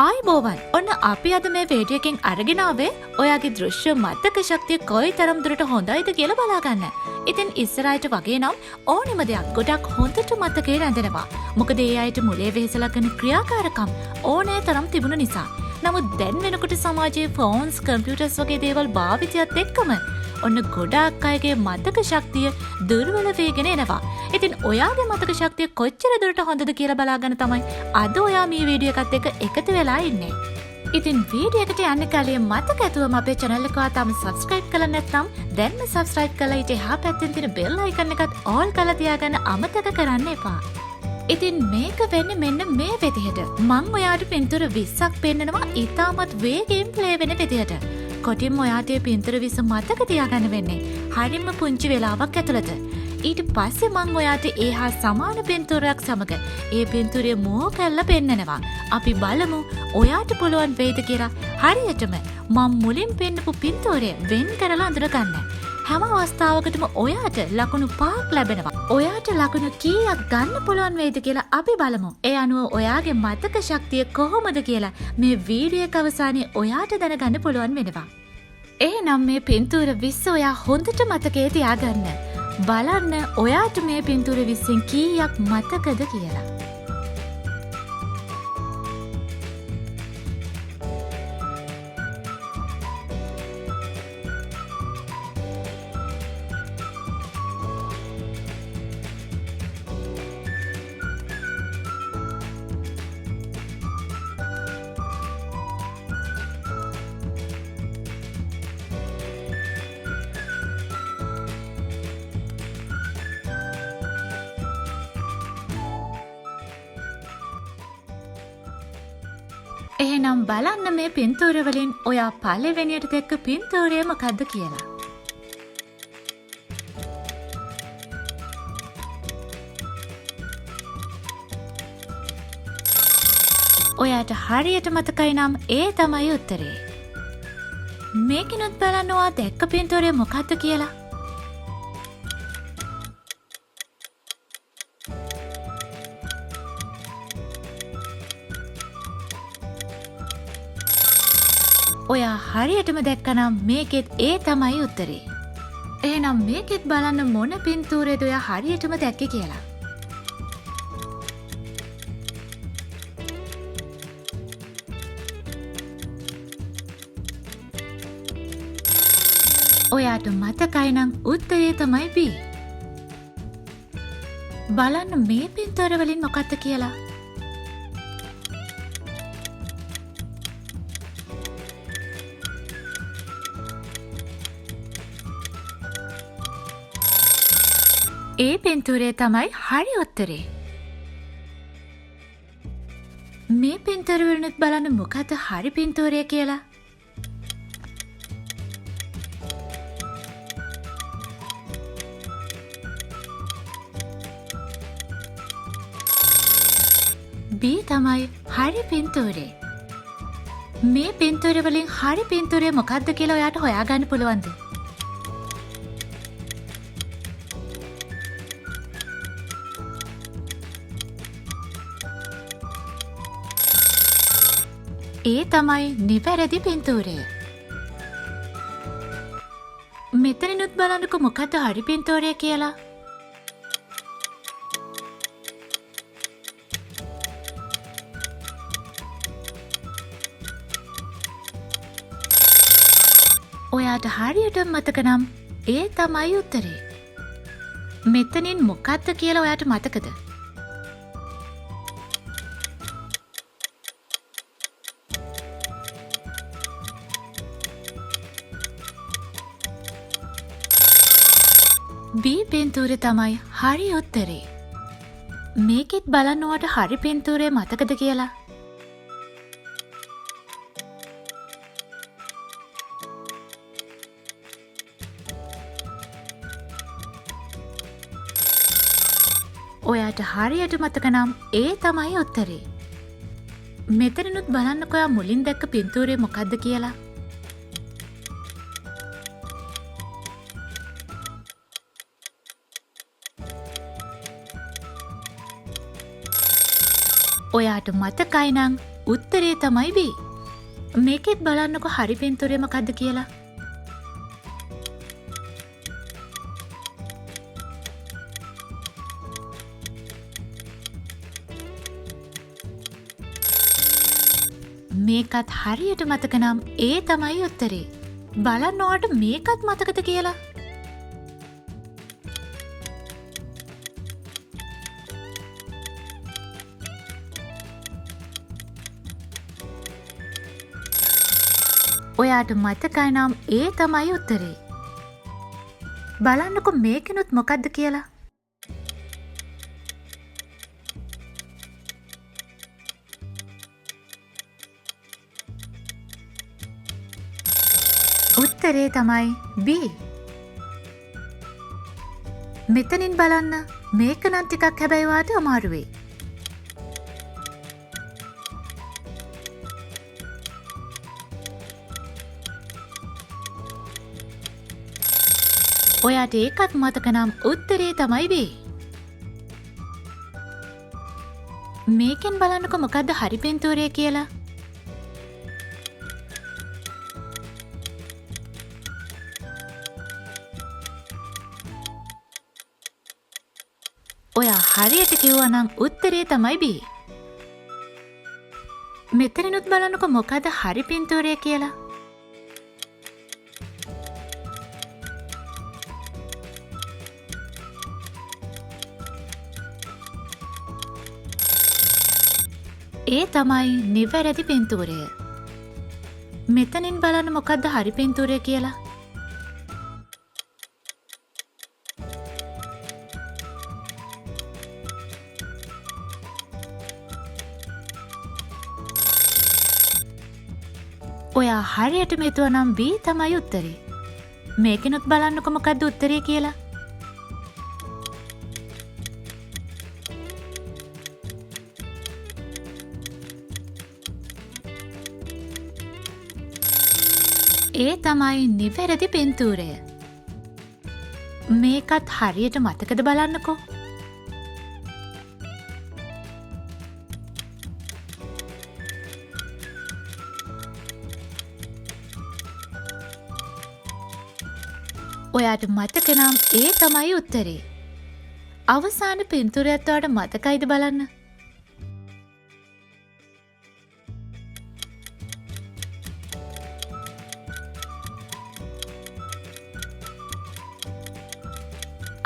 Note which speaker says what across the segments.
Speaker 1: ආයිබෝවන් ඔන්න අපි අද මේ වීඩියෝ එකෙන් අරගෙන ආවේ ඔයාගේ දෘශ්‍ය මතක ශක්තිය කොයිතරම් දුරට හොඳයිද කියලා බලාගන්න. ඉතින් ඉස්සරහට වගේ නම් ඕනෙම දෙයක් ගොඩක් හොඳට මතකේ රැඳෙනවා. මොකද ඒ අයට මුලේ වෙහෙසලා කරන ක්‍රියාකාරකම් ඕනෑ තරම් තිබුණ නිසා. නමුත් දැන් වෙනකොට සමාජයේ ෆෝන්ස්, කම්පියුටර්ස් වගේ දේවල් භාවිතයත් එක්කම ඔන්න ගොඩාක් අයගේ මතක ශක්තිය දුර්වල වේගෙන එනවා. ඉතින් ඔයාගේ මතක ශක්තිය කොච්චර දුරට හොඳද කියලා බලාගන්න තමයි අද ඔයා මේ වීඩියෝ එකත් එක්ක එකතු වෙලා ඉන්නේ. ඉතින් වීඩියෝ එකට යන්න කලින් මතක ඇතුවම අපේ channel එක තාම subscribe කරලා නැත්නම් දැන්ම subscribe කරලා ඊට එහා පැත්තෙන් තියෙන bell icon එකත් all කරලා තියාගන්න අමතක කරන්න එපා. ඉතින් මේක වෙන්නේ මෙන්න මේ විදිහට. මම ඔයාට පින්තූර 20ක් පෙන්නනවා ඉතාමත් වේගයෙන් ප්ලේ වෙන විදිහට. කොටින්ම ඔයාට මේ පින්තූර 20 මතක තියාගන්න වෙන්නේ හරිම පුංචි වෙලාවක් ඇතුළත. ඊට පස්සේ මම ඔයාට ඒ හා සමාන පින්තූරයක් සමග ඒ පින්තූරයේ මෝ කැල්ල පෙන්නනවා. අපි බලමු ඔයාට පුළුවන් වේද කියලා හරියටම මම මුලින් පෙන්නපු පින්තූරය වෙන් කරලා අඳුරගන්න. හැම අවස්ථාවකටම ඔයාට ලකුණු 5ක් ලැබෙනවා. ඔයාට ලකුණු කීයක් ගන්න පුළුවන් වේද කියලා අපි බලමු. ඒ අනුව ඔයාගේ මතක ශක්තිය කොහොමද කියලා මේ වීඩියෝ එක අවසානයේ ඔයාට දැනගන්න පුළුවන් වෙනවා. එහෙනම් මේ පින්තූර 20 ඔයා හොඳට මතකයේ තියාගන්න. බලන්න ඔයාට මේ පින්තූර 20න් කීයක් මතකද කියලා. එහෙනම් බලන්න මේ පින්තූර වලින් ඔයා පළවෙනියට දැක්ක පින්තූරය මොකද්ද කියලා. ඔයාට හරියට මතකයි නම් ඒ තමයි උත්තරේ. මේකිනුත් බලන්න ඔයා දැක්ක පින්තූරය මොකද්ද කියලා. ඔයා හරියටම දැක්කනම් මේකෙත් ඒ තමයි උත්තරේ. එහෙනම් මේකෙත් බලන්න මොන පින්තූරයද ඔයා හරියටම දැක්කේ කියලා. ඔයාට මතකයි නම් උත්තරේ තමයි B. බලන්න මේ පින්තූර වලින් මොකක්ද කියලා. ඒ පින්තූරය තමයි හරි උත්තරේ. මේ පින්තූර වලිනුත් බලන්න මොකද හරි පින්තූරය කියලා. B තමයි හරි පින්තූරේ. මේ පින්තූර වලින් හරි පින්තූරය මොකද්ද කියලා ඔයාට හොයාගන්න පුළුවන්ද? ඒ තමයි නිවැරදි පින්තූරය. මෙතනිනුත් බලන්නකො මොකද්ද හරි පින්තූරය කියලා. ඔයාට හරියට මතක නම් ඒ තමයි උත්තරේ. මෙතනින් මොකද්ද කියලා ඔයාට මතකද? B පින්තූරය තමයි හරි උත්තරේ. මේකෙත් බලන්න ඔයාට හරි පින්තූරය මතකද කියලා. ඔයාට හරියට මතක නම් ඒ තමයි උත්තරේ. මෙතනිනුත් බලන්නකෝ ඔයා මුලින් දැක්ක පින්තූරය මොකද්ද කියලා. ඔයාට මතකයි නම් උත්තරේ තමයි B. මේකෙත් බලන්නකො හරි පින්තූරය මොකද්ද කියලා. මේකත් හරියට මතක නම් ඒ තමයි උත්තරේ. බලන්න ඔයාට මේකත් මතකද කියලා. ඔයාට මතකයි නම් ඒ තමයි උත්තරේ. බලන්නකො මේකෙනුත් මොකද්ද කියලා. උත්තරේ තමයි B. මෙතනින් බලන්න මේක නම් ටිකක් හැබැයි වාට අමාරු වෙයි. ඔයාට ඒකත් මතක නම් උත්තරේ තමයි B. මේකෙන් බලන්නකො මොකද්ද හරි පින්තූරය කියලා. ඔයා හරියට කිව්වා නම් උත්තරේ තමයි B. මෙතනිනුත් බලන්නකො මොකද්ද හරි පින්තූරය කියලා. ඒ තමයි නිවැරදි පින්තූරය. මෙතනින් බලන්න මොකද්ද හරි පින්තූරය කියලා. ඔයා හරියටම හිතුවා නම් B තමයි උත්තරේ. මේකෙනුත් බලන්නකො මොකද්ද උත්තරේ කියලා. ඒ තමයි නිවැරදි පින්තූරය. මේකත් හරියට මතකද බලන්නකෝ. ඔයාට මතක නම් ඒ තමයි උත්තරේ. අවසාන පින්තූරයත් ඔයාට මතකයිද බලන්න.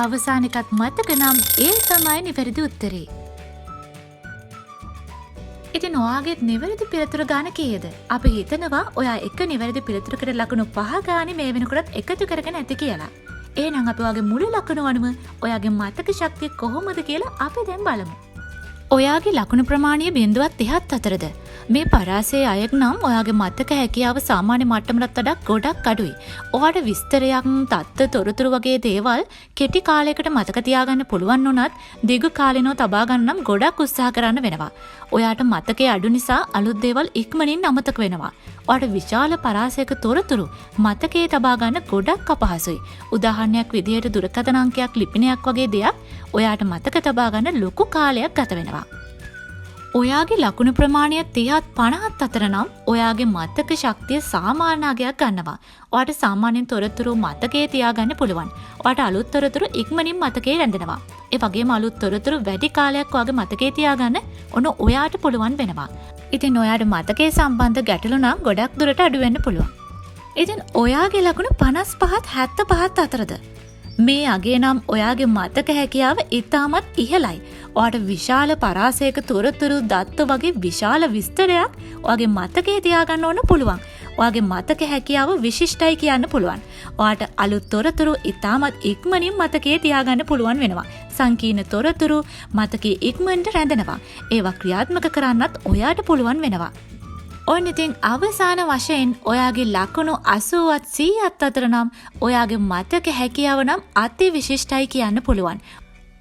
Speaker 1: අවසාන එකත් මතක නම් ඒ තමයි නිවැරදි උත්තරේ. ඉතින් ඔයාගේ නිවැරදි පිළිතුර ගාන කීයද? අපි හිතනවා ඔයා එක නිවැරදි පිළිතුරකට ලකුණු 5 ගානේ මේ වෙනකොටත් එකතු කරගෙන ඇති කියලා. එහෙනම් අපි ඔයාගේ මුළු ලකුණු අනුව ඔයාගේ මතක ශක්තිය කොහොමද කියලා අපි දැන් බලමු. ඔයාගේ ලකුණු ප්‍රමාණය 0.34ද? මේ පරාසයේ අයෙක් නම් ඔයාගේ මතක හැකියාව සාමාන්‍ය මට්ටමකට වඩා ගොඩක් අඩුයි. ඔයාට විස්තරයක්, තත්ත්ව තොරතුරු වගේ දේවල් කෙටි කාලයකට මතක තියාගන්න පුළුවන් වුණත් දීර්ඝ කාලිනව තබා ගන්න නම් ගොඩක් උත්සාහ කරන්න වෙනවා. ඔයාට මතකයේ අඩු නිසා අලුත් දේවල් ඉක්මනින් අමතක වෙනවා. ඔයාට විශාල පරාසයක තොරතුරු මතකයේ තබා ගන්න ගොඩක් අපහසුයි. උදාහරණයක් විදිහට දුරකථන අංකයක්, ලිපිනයක් වගේ දෙයක් ඔයාට මතක තබා ගන්න ලොකු කාලයක් ගත වෙනවා. ඔයාගේ ලකුණු ප්‍රමාණය 30ත් 50ත් අතර නම් ඔයාගේ මතක ශක්තිය සාමාන්‍ය අගයක් ගන්නවා. ඔයාට සාමාන්‍යයෙන් තොරතුරු මතකයේ තියාගන්න පුළුවන්. ඔයාට අලුත් තොරතුරු ඉක්මනින් මතකයේ රැඳෙනවා. ඒ වගේම අලුත් තොරතුරු වැඩි කාලයක් ඔයාගේ මතකයේ තියාගන්න ඔයාට පුළුවන් වෙනවා. ඉතින් ඔයාට මතකයේ සම්බන්ධ ගැටලු නම් ගොඩක් දුරට අඩු වෙන්න පුළුවන්. ඉතින් ඔයාගේ ලකුණු 55ත් 75ත් අතරද? මේ අගේ නම් ඔයාගේ මතක හැකියාව ඉතාමත් ඉහළයි. ඔයාට විශාල පරාසයක තොරතුරු, දත්ත වගේ විශාල විස්තරයක් ඔයාගේ මතකයේ තියාගන්න ඕන පුළුවන්. ඔයාගේ මතක හැකියාව විශිෂ්ටයි කියන්න පුළුවන්. ඔයාට අලුත් තොරතුරු ඉතාමත් ඉක්මනින් මතකයේ තියාගන්න පුළුවන් වෙනවා. සංකීර්ණ තොරතුරු මතකයේ ඉක්මනට රැඳෙනවා. ඒවා ක්‍රියාත්මක කරන්නත් ඔයාට පුළුවන් වෙනවා. ඔන්න ඉතින් අවසාන වශයෙන් ඔයාගේ ලකුණු 80ත් 100ත් අතර නම් ඔයාගේ මතක හැකියාව නම් අති විශිෂ්ටයි කියන්න පුළුවන්.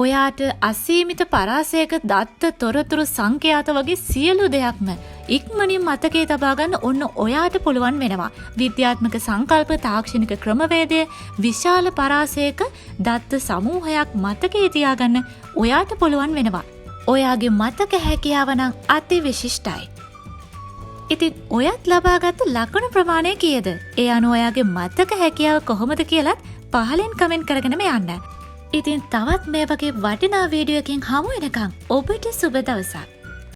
Speaker 1: ඔයාට අසීමිත පරාසයක දත්ත, තොරතුරු, සංඛ්‍යාත වගේ සියලු දෙයක්ම ඉක්මනින් මතකයේ තබා ගන්න ඔන්න ඔයාට පුළුවන් වෙනවා. විද්‍යාත්මක සංකල්ප, තාක්ෂණික ක්‍රමවේදය, විශාල පරාසයක දත්ත සමූහයක් මතකයේ තියාගන්න ඔයාට පුළුවන් වෙනවා. ඔයාගේ මතක හැකියාව නම් අති විශිෂ්ටයි. ඉතින් ඔයත් ලබාගත්තු ලකුණු ප්‍රමාණය කීයද? ඒ අනුව ඔයාගේ මතක හැකියාව කොහොමද කියලත් පහලින් කමෙන්ට් කරගෙනම යන්න. ඉතින් තවත් මේ වගේ වටිනා වීඩියෝ එකකින් හමු වෙනකන් ඔබට සුබ දවසක්.